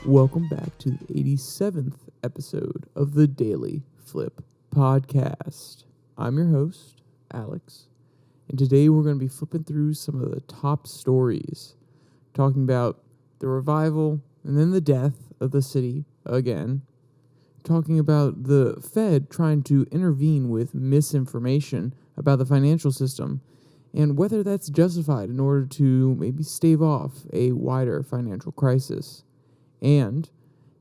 Welcome back to the 87th episode of the DailyFlip podcast. I'm your host, Alex, and today we're going to be flipping through some of the top stories, talking about the revival and then the death of the city again, talking about the Fed trying to intervene with misinformation about the financial system, and whether that's justified in order to maybe stave off a wider financial crisis. And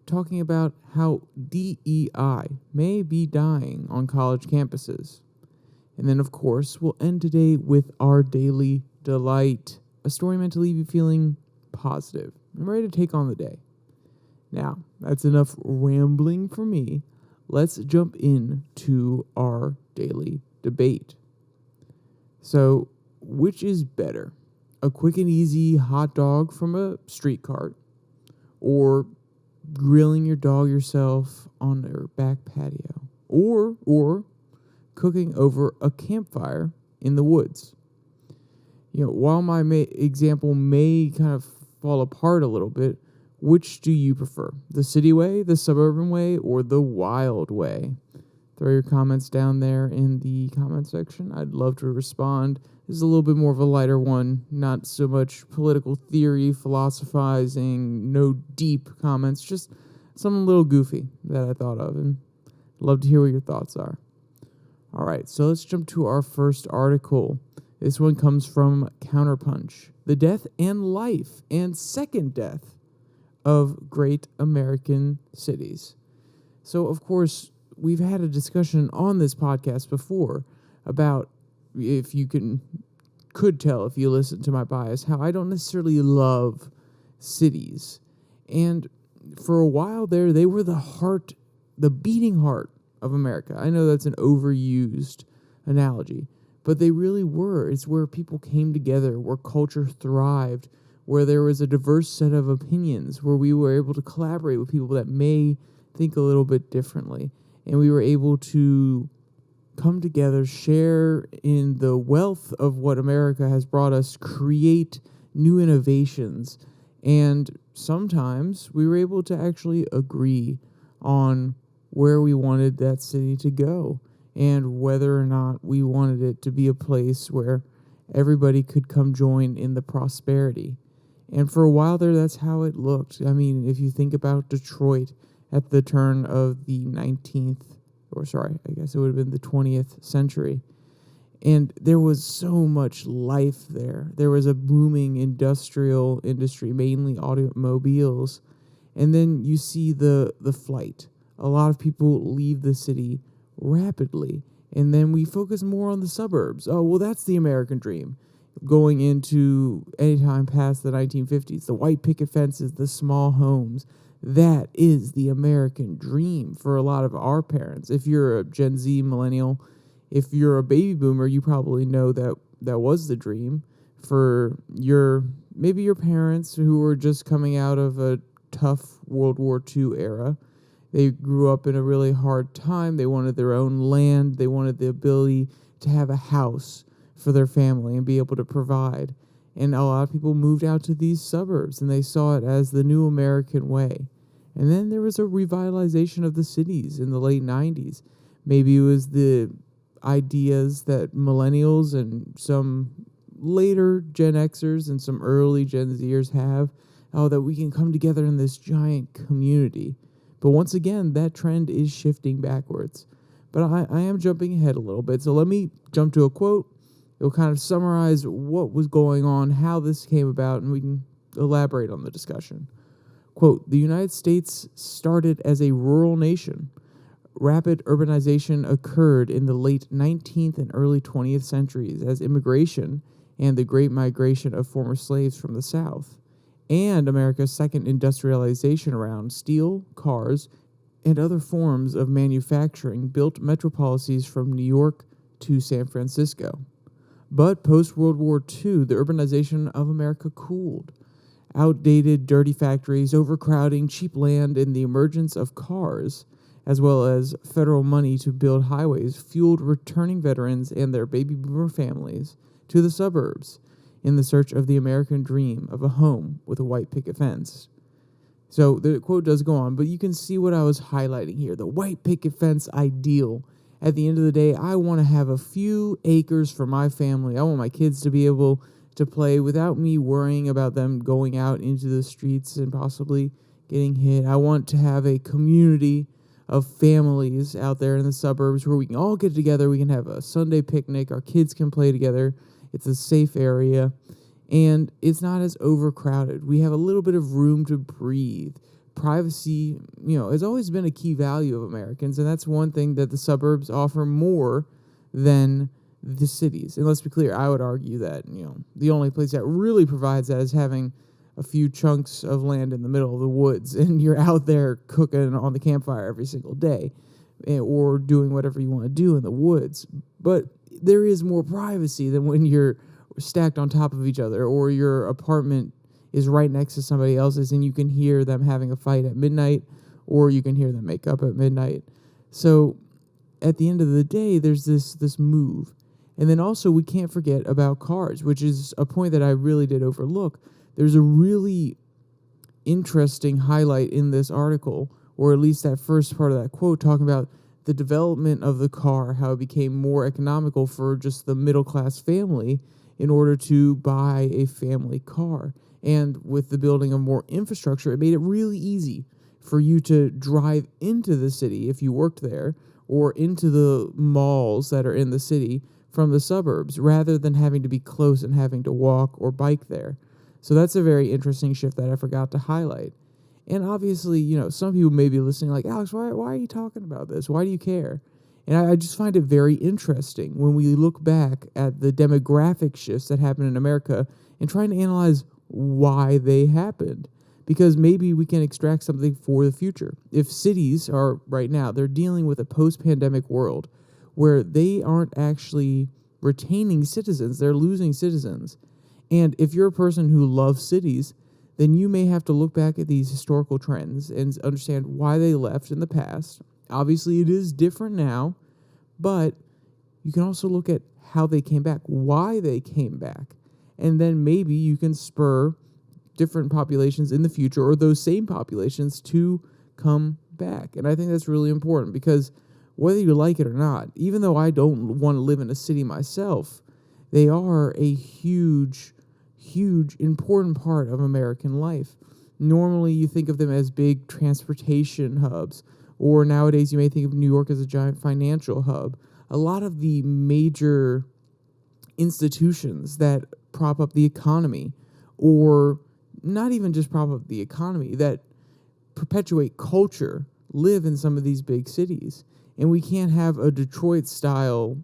talking about how DEI may be dying on college campuses. And then, of course, we'll end today with our daily delight, a story meant to leave you feeling positive and ready to take on the day. Now, that's enough rambling for me. Let's jump into our daily debate. So, which is better? A quick and easy hot dog from a street cart, or grilling your dog yourself on their back patio, or cooking over a campfire in the woods? You know, while my example may kind of fall apart a little bit, which do you prefer? The city way, the suburban way, or the wild way? Throw your comments down there in the comment section. I'd love to respond. This is a little bit more of a lighter one, not so much political theory, philosophizing, no deep comments, just something a little goofy that I thought of, and I'd love to hear what your thoughts are. All right, so let's jump to our first article. This one comes from Counterpunch. The death and life and second death of great American cities. So, of course, we've had a discussion on this podcast before about, if you could tell if you listen to my bias, how I don't necessarily love cities. And for a while there, they were the beating heart of America. I know that's an overused analogy, but they really were. It's where people came together, where culture thrived, where there was a diverse set of opinions, where we were able to collaborate with people that may think a little bit differently. And we were able to come together, share in the wealth of what America has brought us, create new innovations, and sometimes we were able to actually agree on where we wanted that city to go and whether or not we wanted it to be a place where everybody could come join in the prosperity. And for a while there, that's how it looked. I mean, if you think about Detroit at the turn of the 20th century. And there was so much life there. There was a booming industrial industry, mainly automobiles. And then you see the flight. A lot of people leave the city rapidly. And then we focus more on the suburbs. Oh, well, that's the American dream. Going into any time past the 1950s, the white picket fences, the small homes. That is the American dream for a lot of our parents. If you're a Gen Z millennial, if you're a baby boomer, you probably know that that was the dream for maybe your parents who were just coming out of a tough World War II era. They grew up in a really hard time. They wanted their own land. They wanted the ability to have a house for their family and be able to provide. And a lot of people moved out to these suburbs, and they saw it as the new American way. And then there was a revitalization of the cities in the late 90s. Maybe it was the ideas that millennials and some later Gen Xers and some early Gen Zers have, that we can come together in this giant community. But once again, that trend is shifting backwards. But I am jumping ahead a little bit, so let me jump to a quote. It'll kind of summarize what was going on, how this came about, and we can elaborate on the discussion. Quote, "The United States started as a rural nation. Rapid urbanization occurred in the late 19th and early 20th centuries as immigration and the great migration of former slaves from the South, and America's second industrialization around steel, cars, and other forms of manufacturing built metropolises from New York to San Francisco. But post-World War II, the urbanization of America cooled. Outdated, dirty factories, overcrowding, cheap land, and the emergence of cars, as well as federal money to build highways, fueled returning veterans and their baby boomer families to the suburbs in the search of the American dream of a home with a white picket fence. So the quote does go on, but you can see what I was highlighting here. The white picket fence ideal. At the end of the day, I want to have a few acres for my family. I want my kids to be able to play without me worrying about them going out into the streets and possibly getting hit. I want to have a community of families out there in the suburbs where we can all get together. We can have a Sunday picnic. Our kids can play together. It's a safe area. And it's not as overcrowded. We have a little bit of room to breathe. Privacy, has always been a key value of Americans, and that's one thing that the suburbs offer more than the cities. And let's be clear, I would argue that, the only place that really provides that is having a few chunks of land in the middle of the woods, and you're out there cooking on the campfire every single day, or doing whatever you want to do in the woods. But there is more privacy than when you're stacked on top of each other, or your apartment is right next to somebody else's and you can hear them having a fight at midnight, or you can hear them make up at midnight. So at the end of the day, there's this move. And then also we can't forget about cars, which is a point that I really did overlook. There's a really interesting highlight in this article, or at least that first part of that quote, talking about the development of the car, how it became more economical for just the middle class family in order to buy a family car. And with the building of more infrastructure, it made it really easy for you to drive into the city if you worked there, or into the malls that are in the city from the suburbs, rather than having to be close and having to walk or bike there. So that's a very interesting shift that I forgot to highlight. And obviously, some people may be listening like, Alex, why are you talking about this? Why do you care? And I just find it very interesting when we look back at the demographic shifts that happen in America and trying to analyze why they happened. Because maybe we can extract something for the future. If cities are, right now, they're dealing with a post-pandemic world where they aren't actually retaining citizens, they're losing citizens. And if you're a person who loves cities, then you may have to look back at these historical trends and understand why they left in the past. Obviously, it is different now, but you can also look at how they came back, why they came back, and then maybe you can spur different populations in the future, or those same populations, to come back. And I think that's really important, because whether you like it or not, even though I don't want to live in a city myself, they are a huge, important part of American life. Normally, you think of them as big transportation hubs, or nowadays you may think of New York as a giant financial hub. A lot of the major institutions that prop up the economy, or not even just prop up the economy, that perpetuate culture, live in some of these big cities. And we can't have a Detroit-style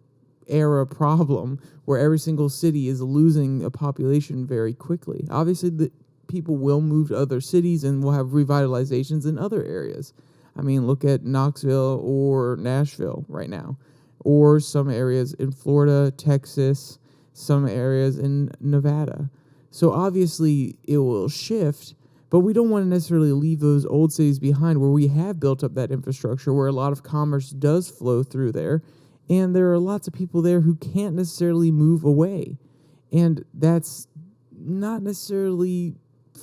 era problem where every single city is losing a population very quickly. Obviously, the people will move to other cities and we'll have revitalizations in other areas. I mean, look at Knoxville or Nashville right now, or some areas in Florida, Texas, some areas in Nevada. So obviously it will shift, but we don't want to necessarily leave those old cities behind where we have built up that infrastructure, where a lot of commerce does flow through there, and there are lots of people there who can't necessarily move away. And that's not necessarily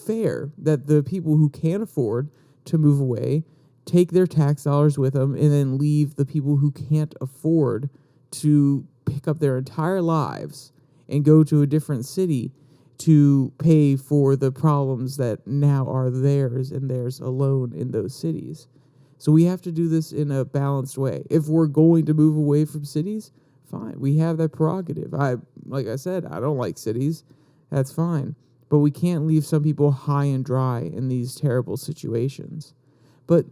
fair, that the people who can afford to move away take their tax dollars with them and then leave the people who can't afford to pick up their entire lives and go to a different city to pay for the problems that now are theirs and theirs alone in those cities. So we have to do this in a balanced way. If we're going to move away from cities, fine. We have that prerogative. Like I said, I don't like cities. That's fine. But we can't leave some people high and dry in these terrible situations. But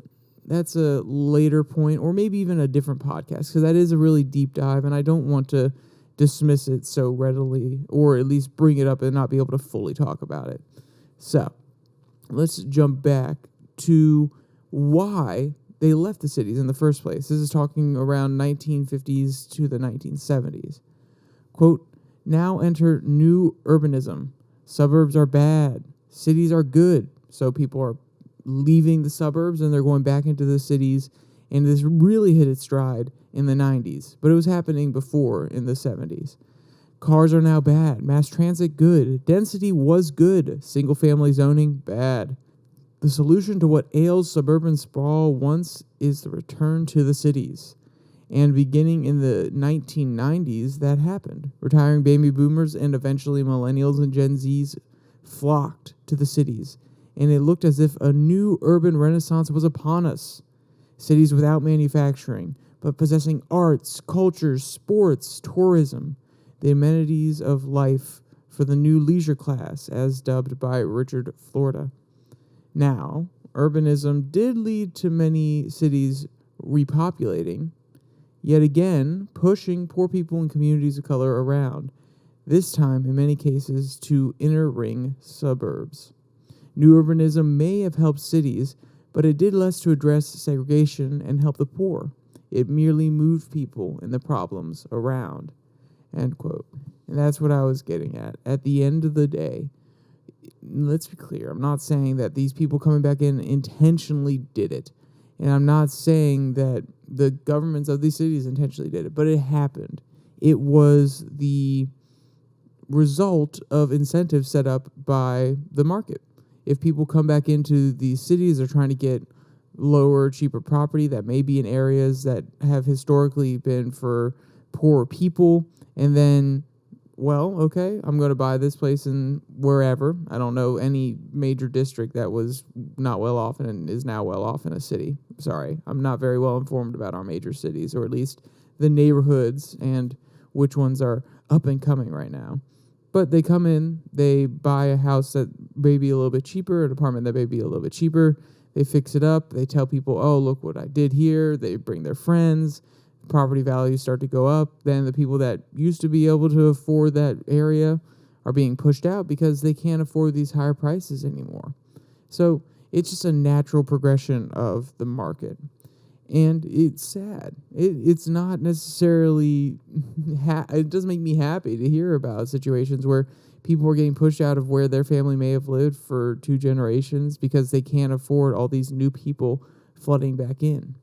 that's a later point, or maybe even a different podcast, because that is a really deep dive, and I don't want to dismiss it so readily, or at least bring it up and not be able to fully talk about it. So let's jump back to why they left the cities in the first place. This is talking around 1950s to the 1970s. Quote, "Now enter new urbanism. Suburbs are bad. Cities are good." So people are leaving the suburbs and they're going back into the cities, and this really hit its stride in the 90s, but it was happening before in the 70s. "Cars are now bad. Mass transit, good. Density was good. Single-family zoning, bad." The solution to what ails suburban sprawl once is the return to the cities. And beginning in the 1990s, that happened. Retiring baby boomers and eventually millennials and Gen Zs flocked to the cities. And it looked as if a new urban renaissance was upon us. Cities without manufacturing, but possessing arts, cultures, sports, tourism, the amenities of life for the new leisure class, as dubbed by Richard Florida. Now, urbanism did lead to many cities repopulating, yet again pushing poor people and communities of color around, this time in many cases to inner ring suburbs. New urbanism may have helped cities, but it did less to address segregation and help the poor. It merely moved people and the problems around. End quote. And that's what I was getting at. At the end of the day, let's be clear. I'm not saying that these people coming back in intentionally did it. And I'm not saying that the governments of these cities intentionally did it, but it happened. It was the result of incentives set up by the market. If people come back into these cities, they're trying to get lower, cheaper property that may be in areas that have historically been for poor people. And then, well, okay, I'm going to buy this place in wherever. I don't know any major district that was not well off and is now well off in a city. Sorry, I'm not very well informed about our major cities, or at least the neighborhoods and which ones are up and coming right now. But they come in, they buy a house that may be a little bit cheaper, an apartment that may be a little bit cheaper. They fix it up. They tell people, oh, look what I did here. They bring their friends. Property values start to go up. Then the people that used to be able to afford that area are being pushed out because they can't afford these higher prices anymore. So it's just a natural progression of the market. And it's sad. It's not necessarily, it doesn't make me happy to hear about situations where people are getting pushed out of where their family may have lived for 2 generations because they can't afford all these new people flooding back in.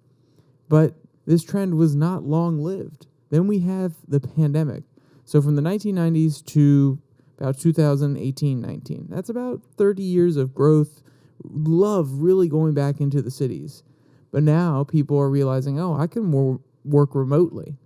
But this trend was not long-lived. Then we have the pandemic. So from the 1990s to about 2018-19, that's about 30 years of growth, love really going back into the cities. But now people are realizing, oh, I can work remotely.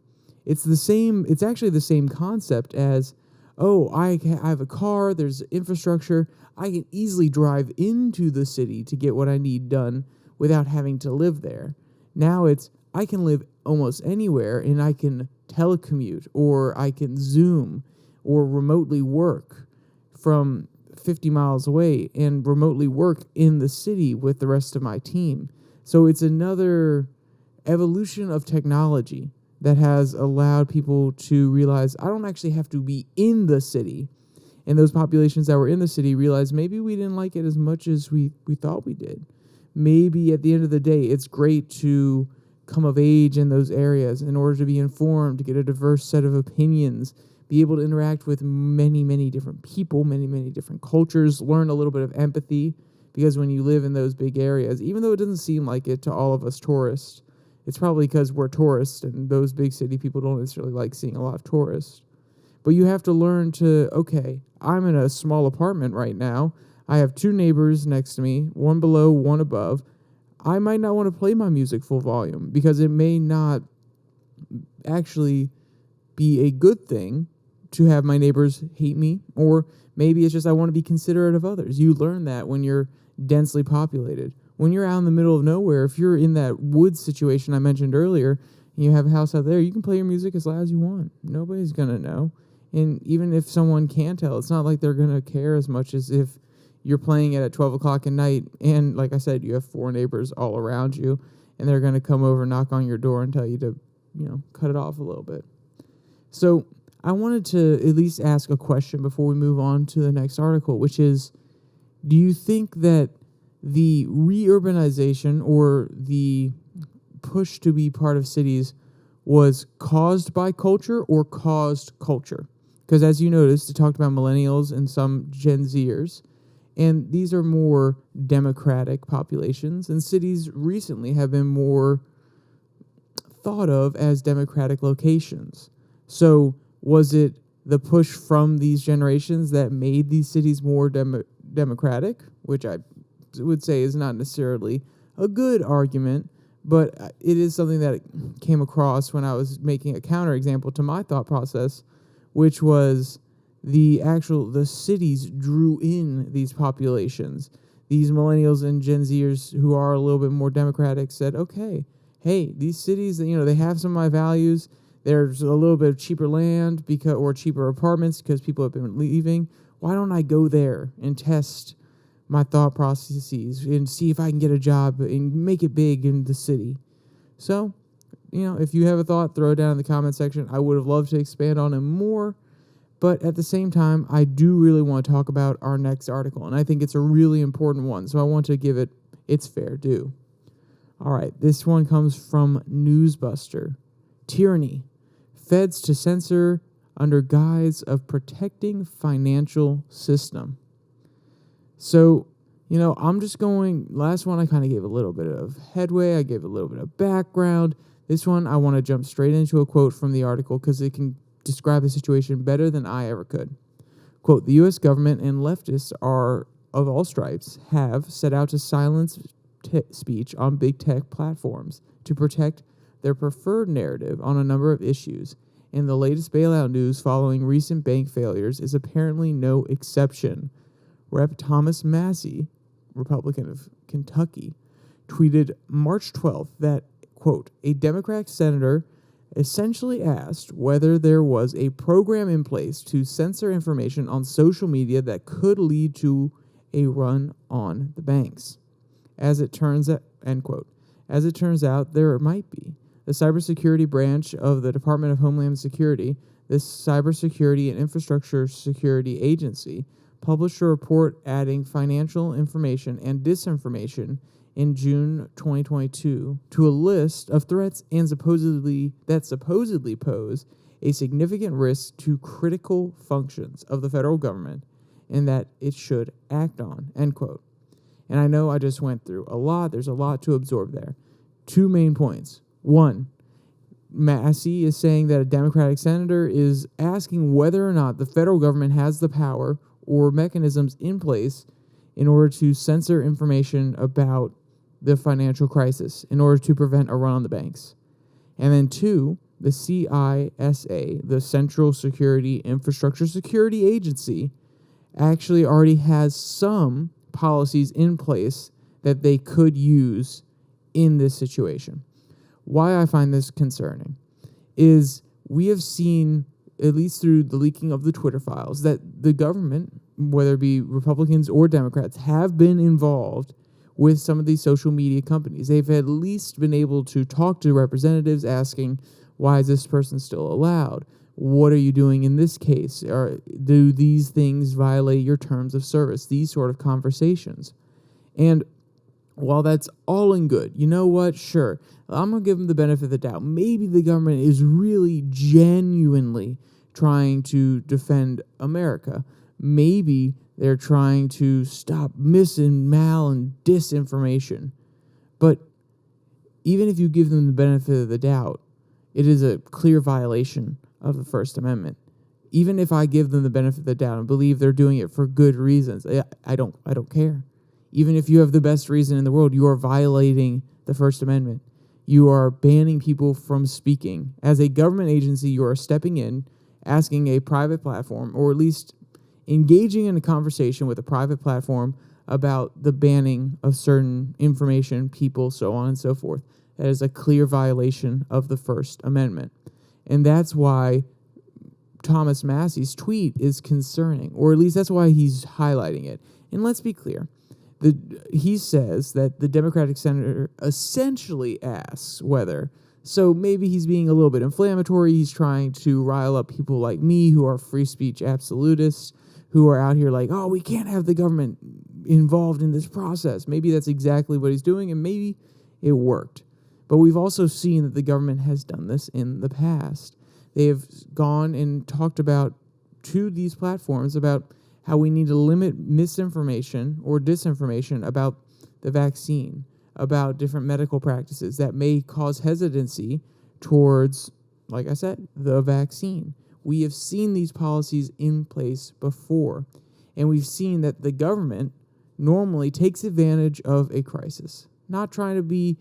It's actually the same concept as, oh, I have a car, there's infrastructure, I can easily drive into the city to get what I need done without having to live there. Now it's, I can live almost anywhere and I can telecommute, or I can Zoom or remotely work from 50 miles away and remotely work in the city with the rest of my team. So it's another evolution of technology that has allowed people to realize I don't actually have to be in the city. And those populations that were in the city realized maybe we didn't like it as much as we thought we did. Maybe at the end of the day, it's great to come of age in those areas in order to be informed, to get a diverse set of opinions, be able to interact with many, many different people, many, many different cultures, learn a little bit of empathy. Because when you live in those big areas, even though it doesn't seem like it to all of us tourists, it's probably because we're tourists and those big city people don't necessarily like seeing a lot of tourists. But you have to learn to, okay, I'm in a small apartment right now. I have 2 neighbors next to me, one below, one above. I might not want to play my music full volume because it may not actually be a good thing to have my neighbors hate me, or maybe it's just I want to be considerate of others. You learn that when you're densely populated. When you're out in the middle of nowhere, if you're in that woods situation I mentioned earlier, and you have a house out there, you can play your music as loud as you want. Nobody's going to know. And even if someone can tell, it's not like they're going to care as much as if you're playing it at 12 o'clock at night, and like I said, you have 4 neighbors all around you, and they're going to come over, knock on your door, and tell you to, cut it off a little bit. So I wanted to at least ask a question before we move on to the next article, which is, do you think that the reurbanization or the push to be part of cities was caused by culture or caused culture? Because as you noticed, it talked about millennials and some Gen Zers, and these are more democratic populations, and cities recently have been more thought of as democratic locations. So was it the push from these generations that made these cities more democratic, which I would say is not necessarily a good argument, but it is something that came across when I was making a counterexample to my thought process, which was the cities drew in these populations. These millennials and Gen Zers who are a little bit more democratic said, okay, hey, these cities, they have some of my values. There's a little bit of cheaper land or cheaper apartments because people have been leaving. Why don't I go there and test my thought processes and see if I can get a job and make it big in the city? So, if you have a thought, throw it down in the comment section. I would have loved to expand on it more, but at the same time, I do really want to talk about our next article, and I think it's a really important one, so I want to give it its fair due. All right, this one comes from Newsbuster. Tyranny. Feds to censor under guise of protecting financial system. So, I'm just last one I kind of gave a little bit of headway. I gave a little bit of background. This one, I want to jump straight into a quote from the article because it can describe the situation better than I ever could. Quote, the U.S. government and leftists of all stripes have set out to silence speech on big tech platforms to protect their preferred narrative on a number of issues, and the latest bailout news following recent bank failures is apparently no exception. Rep. Thomas Massie, Republican of Kentucky, tweeted March 12th that, quote, a Democratic senator essentially asked whether there was a program in place to censor information on social media that could lead to a run on the banks. As it turns out, end quote. As it turns out, there might be. The cybersecurity branch of the Department of Homeland Security, the Cybersecurity and Infrastructure Security Agency, published a report adding financial information and disinformation in June 2022 to a list of threats and supposedly pose a significant risk to critical functions of the federal government and that it should act on, end quote. And I know I just went through a lot. There's a lot to absorb there. 2 main points. 1, Massie is saying that a Democratic senator is asking whether or not the federal government has the power or mechanisms in place in order to censor information about the financial crisis in order to prevent a run on the banks. And then 2, the CISA, the Central Security Infrastructure Security Agency, actually already has some policies in place that they could use in this situation. Why I find this concerning is we have seen, at least through the leaking of the Twitter files, that the government, whether it be Republicans or Democrats, have been involved with some of these social media companies. They've at least been able to talk to representatives asking, why is this person still allowed? What are you doing in this case? Or do these things violate your terms of service? These sort of conversations. And while that's all in good, you know what? Sure, I'm going to give them the benefit of the doubt. Maybe the government is really genuinely trying to defend America. Maybe they're trying to stop mal and disinformation. But even if you give them the benefit of the doubt, it is a clear violation of the First Amendment. Even if I give them the benefit of the doubt and believe they're doing it for good reasons, I don't care. Even if you have the best reason in the world, you are violating the First Amendment. You are banning people from speaking. As a government agency, you are stepping in, asking a private platform, or at least engaging in a conversation with a private platform about the banning of certain information, people, so on and so forth. That is a clear violation of the First Amendment. And that's why Thomas Massie's tweet is concerning, or at least that's why he's highlighting it. And let's be clear. He says that the Democratic senator essentially asks whether, so maybe he's being a little bit inflammatory. He's trying to rile up people like me who are free speech absolutists, who are out here like, oh, we can't have the government involved in this process. Maybe that's exactly what he's doing, and maybe it worked. But we've also seen that the government has done this in the past. They have gone and talked about to these platforms about how we need to limit misinformation or disinformation about the vaccine, about different medical practices that may cause hesitancy towards, like I said, the vaccine. We have seen these policies in place before, and we've seen that the government normally takes advantage of a crisis. Not trying to be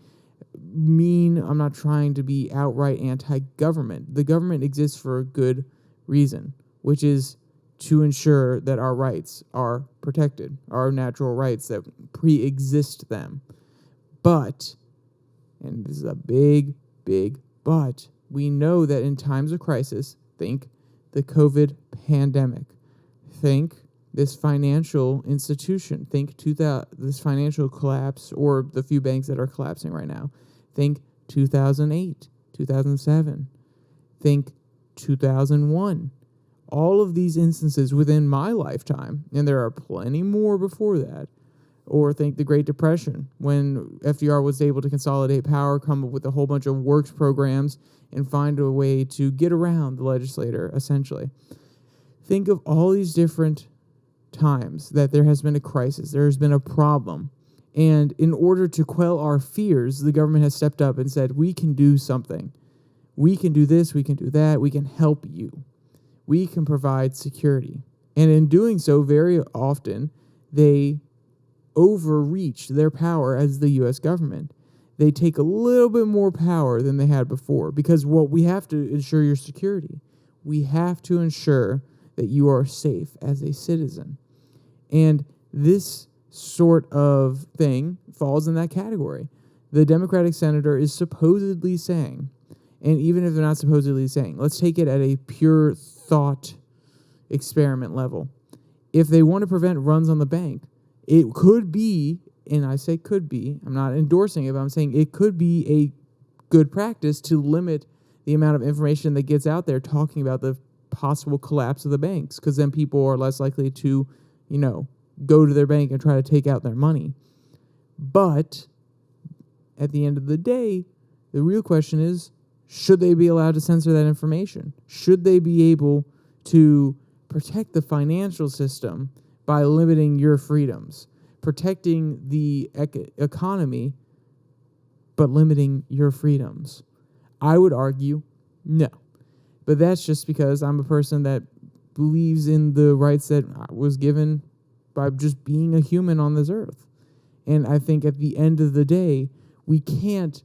mean. I'm not trying to be outright anti-government. The government exists for a good reason, which is to ensure that our rights are protected, our natural rights that pre-exist them. But, and this is a big, big but, we know that in times of crisis, think the COVID pandemic, think this financial institution, think this financial collapse or the few banks that are collapsing right now, think 2008, 2007, think 2001. All of these instances within my lifetime, and there are plenty more before that. Or think the Great Depression, when FDR was able to consolidate power, come up with a whole bunch of works programs, and find a way to get around the legislator, essentially. Think of all these different times that there has been a crisis, there has been a problem, and in order to quell our fears, the government has stepped up and said, we can do something. We can do this, we can do that, we can help you. We can provide security. And in doing so, very often, they overreach their power as the U.S. government. They take a little bit more power than they had before, because what we have to ensure your security. We have to ensure that you are safe as a citizen. And this sort of thing falls in that category. The Democratic senator is supposedly saying, and even if they're not supposedly saying, let's take it at a pure thought experiment level. If they want to prevent runs on the bank, it could be, and I say could be, I'm not endorsing it, but I'm saying it could be a good practice to limit the amount of information that gets out there talking about the possible collapse of the banks, because then people are less likely to, go to their bank and try to take out their money. But at the end of the day, the real question is, should they be allowed to censor that information? Should they be able to protect the financial system by limiting your freedoms, protecting the economy, but limiting your freedoms? I would argue no. But that's just because I'm a person that believes in the rights that I was given by just being a human on this earth. And I think at the end of the day, we can't,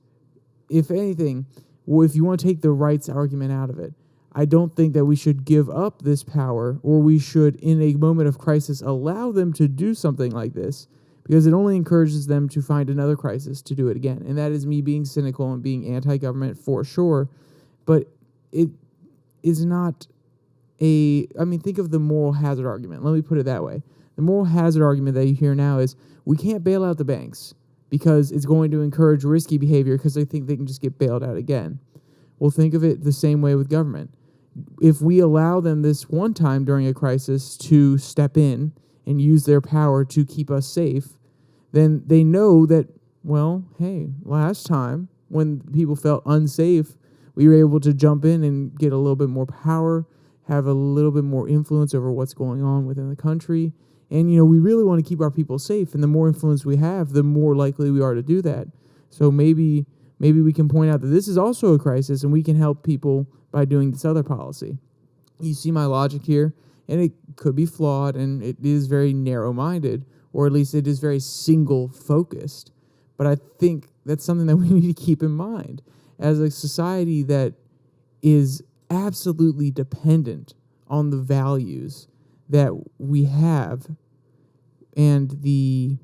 if anything, if you want to take the rights argument out of it, I don't think that we should give up this power, or we should, in a moment of crisis, allow them to do something like this, because it only encourages them to find another crisis to do it again. And that is me being cynical and being anti-government for sure. But it is not think of the moral hazard argument. Let me put it that way. The moral hazard argument that you hear now is we can't bail out the banks because it's going to encourage risky behavior because they think they can just get bailed out again. Well, think of it the same way with government. If we allow them this one time during a crisis to step in and use their power to keep us safe, then they know that, well, hey, last time when people felt unsafe, we were able to jump in and get a little bit more power, have a little bit more influence over what's going on within the country. And, we really want to keep our people safe. And the more influence we have, the more likely we are to do that. So maybe we can point out that this is also a crisis and we can help people by doing this other policy. You see my logic here, and it could be flawed, and it is very narrow-minded, or at least it is very single-focused. But I think that's something that we need to keep in mind. As a society that is absolutely dependent on the values that we have and the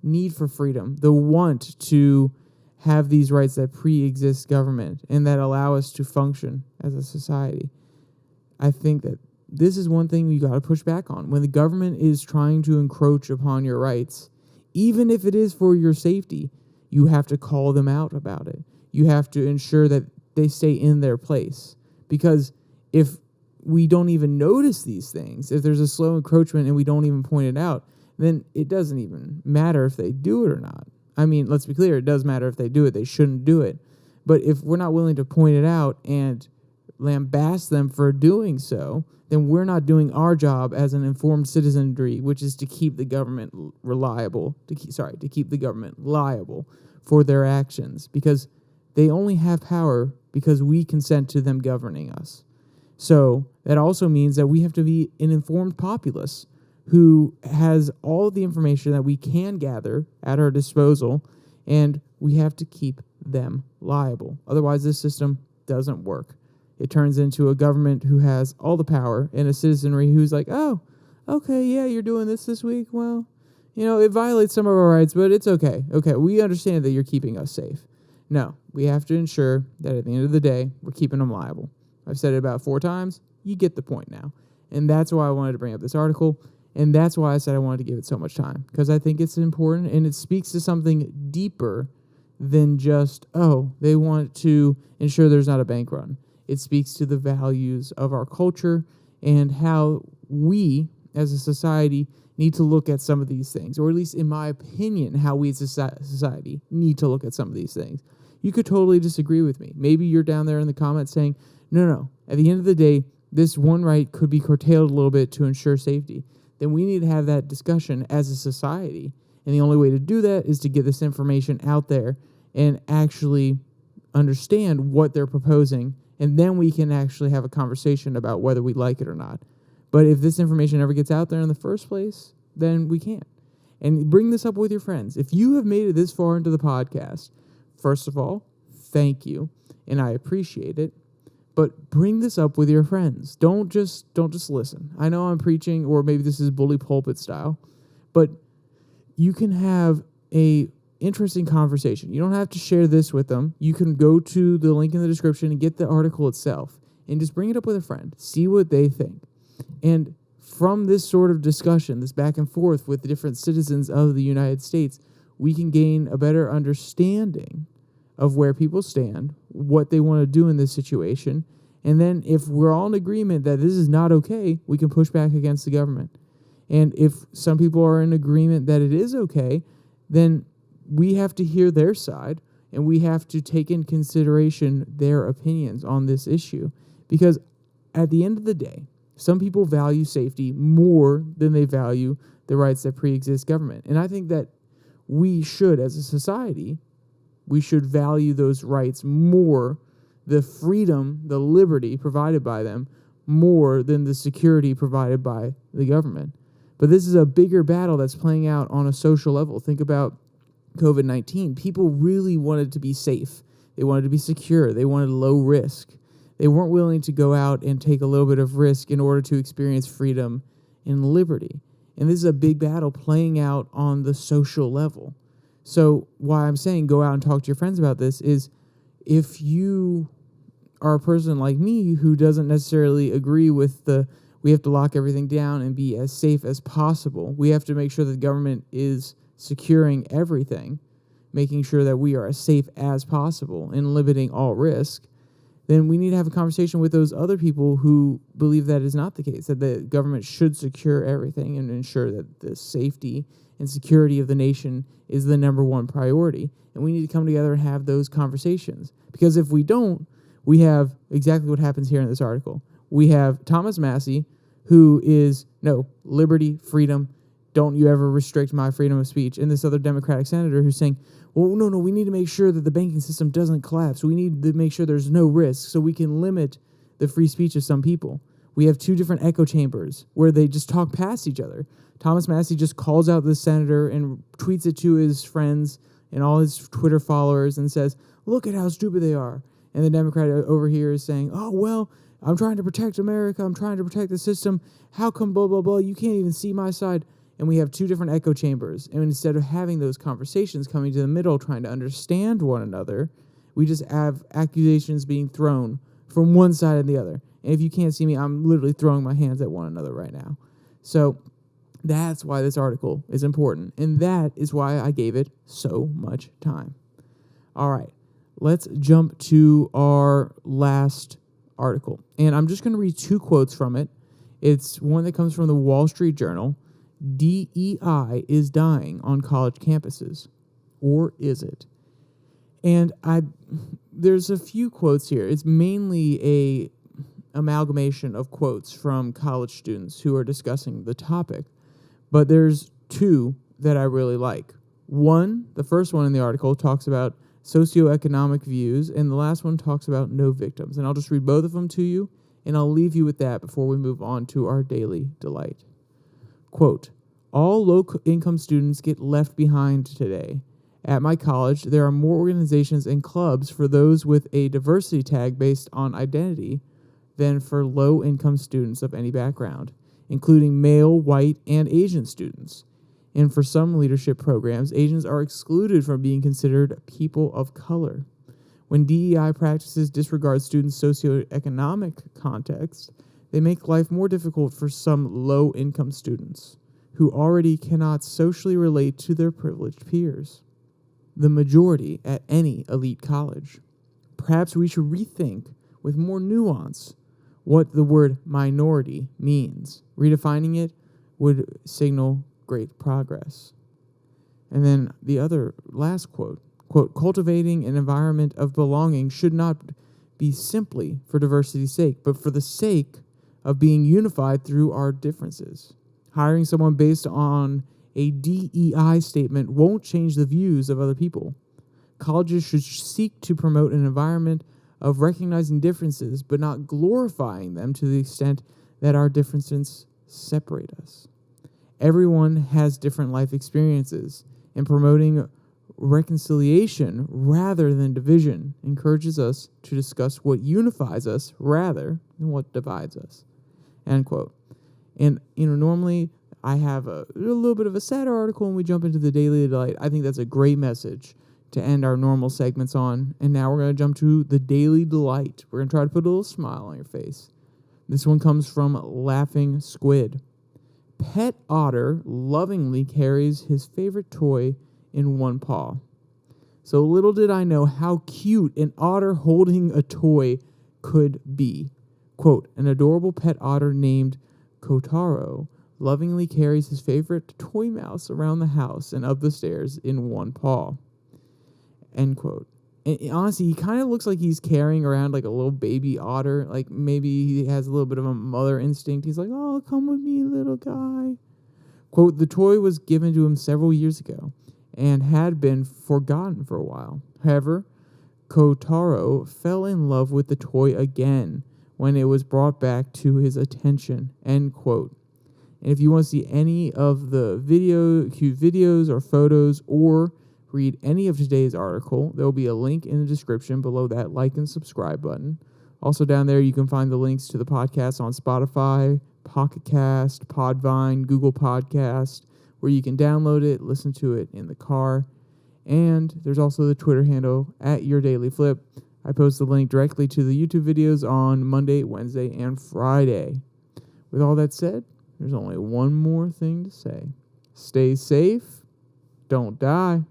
need for freedom, the want to have these rights that pre-exist government and that allow us to function as a society, I think that this is one thing you got to push back on. When the government is trying to encroach upon your rights, even if it is for your safety, you have to call them out about it. You have to ensure that they stay in their place. Because if we don't even notice these things, if there's a slow encroachment and we don't even point it out, then it doesn't even matter if they do it or not. I mean, let's be clear, it does matter if they do it. They shouldn't do it. But if we're not willing to point it out and lambast them for doing so, then we're not doing our job as an informed citizenry, which is to keep the government to keep the government liable for their actions, because they only have power because we consent to them governing us. So that also means that we have to be an informed populace who has all the information that we can gather at our disposal, and we have to keep them liable. Otherwise, this system doesn't work. It turns into a government who has all the power and a citizenry who's like, oh, okay, yeah, you're doing this week. Well, it violates some of our rights, but it's okay. Okay, we understand that you're keeping us safe. No, we have to ensure that at the end of the day, we're keeping them liable. I've said it about 4 times. You get the point now. And that's why I wanted to bring up this article. And that's why I said I wanted to give it so much time, because I think it's important and it speaks to something deeper than just, they want to ensure there's not a bank run. It speaks to the values of our culture and how we, as a society, need to look at some of these things, or at least in my opinion, how we as a society need to look at some of these things. You could totally disagree with me. Maybe you're down there in the comments saying, no, at the end of the day, this one right could be curtailed a little bit to ensure safety. Then we need to have that discussion as a society. And the only way to do that is to get this information out there and actually understand what they're proposing. And then we can actually have a conversation about whether we like it or not. But if this information never gets out there in the first place, then we can't. And bring this up with your friends. If you have made it this far into the podcast, first of all, thank you. And I appreciate it. But bring this up with your friends. Don't just listen. I know I'm preaching, or maybe this is bully pulpit style, but you can have a interesting conversation. You don't have to share this with them. You can go to the link in the description and get the article itself and just bring it up with a friend. See what they think. And from this sort of discussion, this back and forth with the different citizens of the United States, we can gain a better understanding of where people stand, what they want to do in this situation. And then if we're all in agreement that this is not okay, we can push back against the government. And if some people are in agreement that it is okay, then we have to hear their side and we have to take in consideration their opinions on this issue. Because at the end of the day, some people value safety more than they value the rights that pre-exist government. And I think that we should, as a society, we should value those rights more, the freedom, the liberty provided by them, more than the security provided by the government. But this is a bigger battle that's playing out on a social level. Think about COVID-19. People really wanted to be safe. They wanted to be secure. They wanted low risk. They weren't willing to go out and take a little bit of risk in order to experience freedom and liberty. And this is a big battle playing out on the social level. So why I'm saying go out and talk to your friends about this is, if you are a person like me who doesn't necessarily agree with we have to lock everything down and be as safe as possible. We have to make sure that the government is securing everything, making sure that we are as safe as possible and limiting all risk. Then we need to have a conversation with those other people who believe that is not the case, that the government should secure everything and ensure that the safety and security of the nation is the number one priority. And we need to come together and have those conversations. Because if we don't, we have exactly what happens here in this article. We have Thomas Massie, who is, no, liberty, freedom, don't you ever restrict my freedom of speech. And this other Democratic senator who's saying, well, no, we need to make sure that the banking system doesn't collapse. We need to make sure there's no risk so we can limit the free speech of some people. We have 2 different echo chambers where they just talk past each other. Thomas Massie just calls out the senator and tweets it to his friends and all his Twitter followers and says, look at how stupid they are. And the Democrat over here is saying, oh, well, I'm trying to protect America. I'm trying to protect the system. How come blah, blah, blah? You can't even see my side. And we have 2 different echo chambers. And instead of having those conversations, coming to the middle, trying to understand one another, we just have accusations being thrown from one side and the other. And if you can't see me, I'm literally throwing my hands at one another right now. So that's why this article is important. And that is why I gave it so much time. All right, let's jump to our last article. And I'm just going to read 2 quotes from it. It's one that comes from the Wall Street Journal. DEI is dying on college campuses. Or is it? And there's a few quotes here. It's mainly a amalgamation of quotes from college students who are discussing the topic. But there's 2 that I really like. One, the first one in the article talks about socioeconomic views, and the last one talks about no victims. And I'll just read both of them to you, and I'll leave you with that before we move on to our daily delight. Quote, all low-income students get left behind today. At my college, there are more organizations and clubs for those with a diversity tag based on identity than for low-income students of any background, including male, white, and Asian students. And for some leadership programs, Asians are excluded from being considered people of color. When DEI practices disregard students' socioeconomic context, they make life more difficult for some low-income students who already cannot socially relate to their privileged peers, the majority at any elite college. Perhaps we should rethink with more nuance what the word minority means. Redefining it would signal great progress. And then the other last quote, cultivating an environment of belonging should not be simply for diversity's sake, but for the sake of being unified through our differences. Hiring someone based on a DEI statement won't change the views of other people. Colleges should seek to promote an environment of recognizing differences, but not glorifying them to the extent that our differences separate us. Everyone has different life experiences, and promoting reconciliation rather than division encourages us to discuss what unifies us rather than what divides us. End quote. And, normally I have a little bit of a sad article when we jump into the Daily Delight. I think that's a great message to end our normal segments on. And now we're going to jump to the Daily Delight. We're going to try to put a little smile on your face. This one comes from Laughing Squid. Pet otter lovingly carries his favorite toy in one paw. So little did I know how cute an otter holding a toy could be. Quote, an adorable pet otter named Kotaro lovingly carries his favorite toy mouse around the house and up the stairs in one paw. End quote. And honestly, he kind of looks like he's carrying around like a little baby otter. Like maybe he has a little bit of a mother instinct. He's like, oh, come with me, little guy. Quote, the toy was given to him several years ago and had been forgotten for a while. However, Kotaro fell in love with the toy again when it was brought back to his attention. End quote. And if you want to see any of the cute videos or photos or read any of today's article, there will be a link in the description below that like and subscribe button. Also down there, you can find the links to the podcast on Spotify, Pocket Cast, Podvine, Google Podcast, where you can download it, listen to it in the car. And there's also the Twitter handle @YourDailyFlip. I post the link directly to the YouTube videos on Monday, Wednesday, and Friday. With all that said, there's only one more thing to say. Stay safe. Don't die.